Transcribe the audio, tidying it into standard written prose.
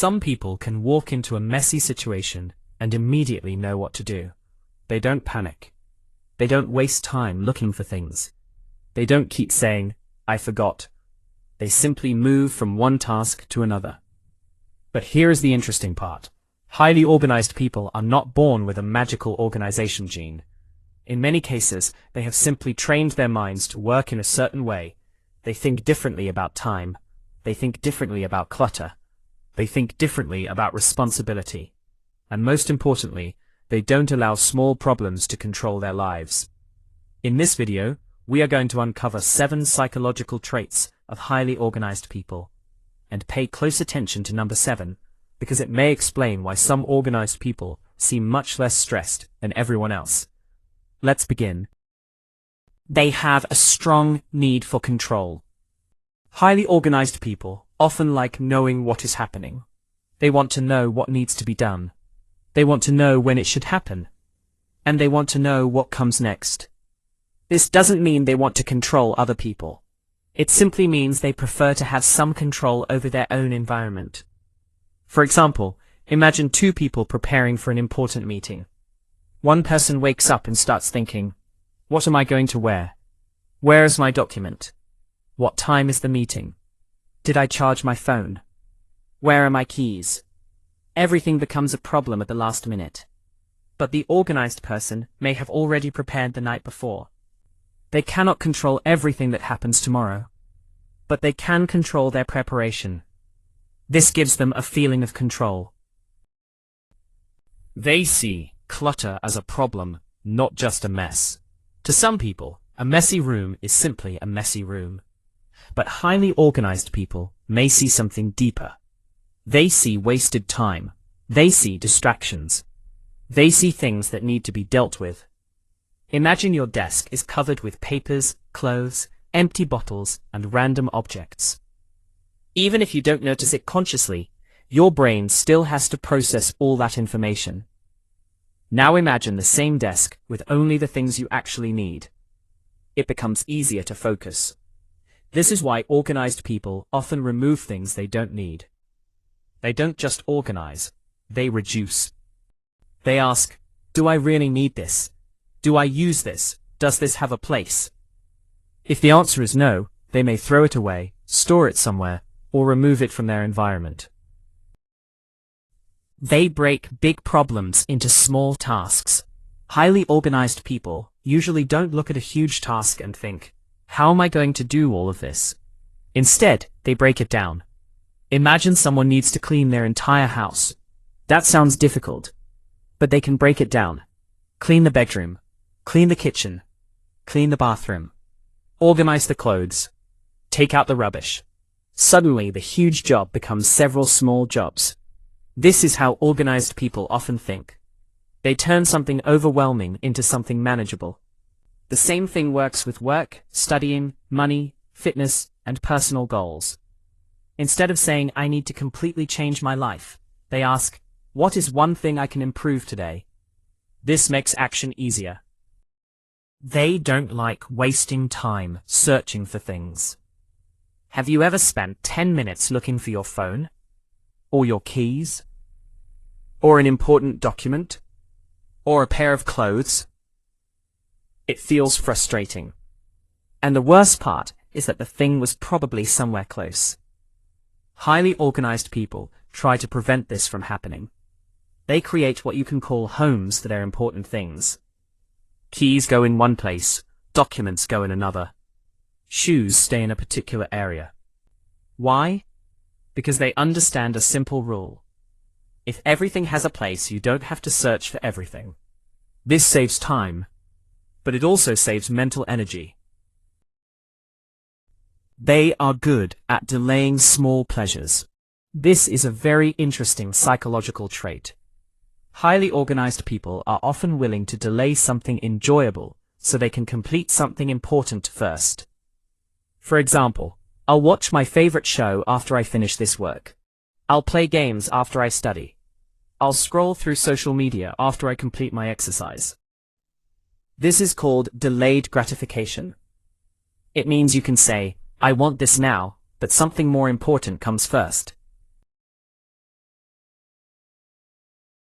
Some people can walk into a messy situation and immediately know what to do. They don't panic. They don't waste time looking for things. They don't keep saying, "I forgot." They simply move from one task to another. But here's the interesting part. Highly organized people are not born with a magical organization gene. In many cases, they have simply trained their minds to work in a certain way. They think differently about time. They think differently about clutter. They think differently about responsibility. And most importantly, they don't allow small problems to control their lives. In this video, we are going to uncover 7 psychological traits of highly organized people. And pay close attention to number 7, because it may explain why some organized people seem much less stressed than everyone else. Let's begin. They have a strong need for control. Highly organized people often like knowing what is happening. They want to know what needs to be done. They want to know when it should happen. And they want to know what comes next. This doesn't mean they want to control other people. It simply means they prefer to have some control over their own environment. For example, imagine 2 people preparing for an important meeting. One person wakes up and starts thinking, "What am I going to wear? Where is my document? What time is the meeting? Did I charge my phone? Where are my keys?" Everything becomes a problem at the last minute. But the organized person may have already prepared the night before. They cannot control everything that happens tomorrow, but they can control their preparation. This gives them a feeling of control. They see clutter as a problem, not just a mess. To some people, a messy room is simply a messy room. But highly organized people may see something deeper. They see wasted time. They see distractions. They see things that need to be dealt with. Imagine your desk is covered with papers, clothes, empty bottles, and random objects. Even if you don't notice it consciously, your brain still has to process all that information. Now imagine the same desk with only the things you actually need. It becomes easier to focus. This is why organized people often remove things they don't need. They don't just organize, they reduce. They ask, "Do I really need this? Do I use this? Does this have a place?" If the answer is no, they may throw it away, store it somewhere, or remove it from their environment. They break big problems into small tasks. Highly organized people usually don't look at a huge task and think, "How am I going to do all of this?" Instead, they break it down. Imagine someone needs to clean their entire house. That sounds difficult, but they can break it down. Clean the bedroom, clean the kitchen, clean the bathroom, organize the clothes, take out the rubbish. Suddenly, the huge job becomes several small jobs. This is how organized people often think. They turn something overwhelming into something manageable. The same thing works with work, studying, money, fitness, and personal goals. Instead of saying, "I need to completely change my life," they ask, "What is one thing I can improve today?" This makes action easier. They don't like wasting time searching for things. Have you ever spent 10 minutes looking for your phone? Or your keys? Or an important document? Or a pair of clothes? It feels frustrating. And the worst part is that the thing was probably somewhere close. Highly organized people try to prevent this from happening. They create what you can call homes for their important things. Keys go in one place, documents go in another. Shoes stay in a particular area. Why? Because they understand a simple rule. If everything has a place, you don't have to search for everything. This saves time, but it also saves mental energy. They are good at delaying small pleasures. This is a very interesting psychological trait. Highly organized people are often willing to delay something enjoyable so they can complete something important first. For example, I'll watch my favorite show after I finish this work. I'll play games after I study. I'll scroll through social media after I complete my exercise. This is called delayed gratification. It means you can say, "I want this now, but something more important comes first."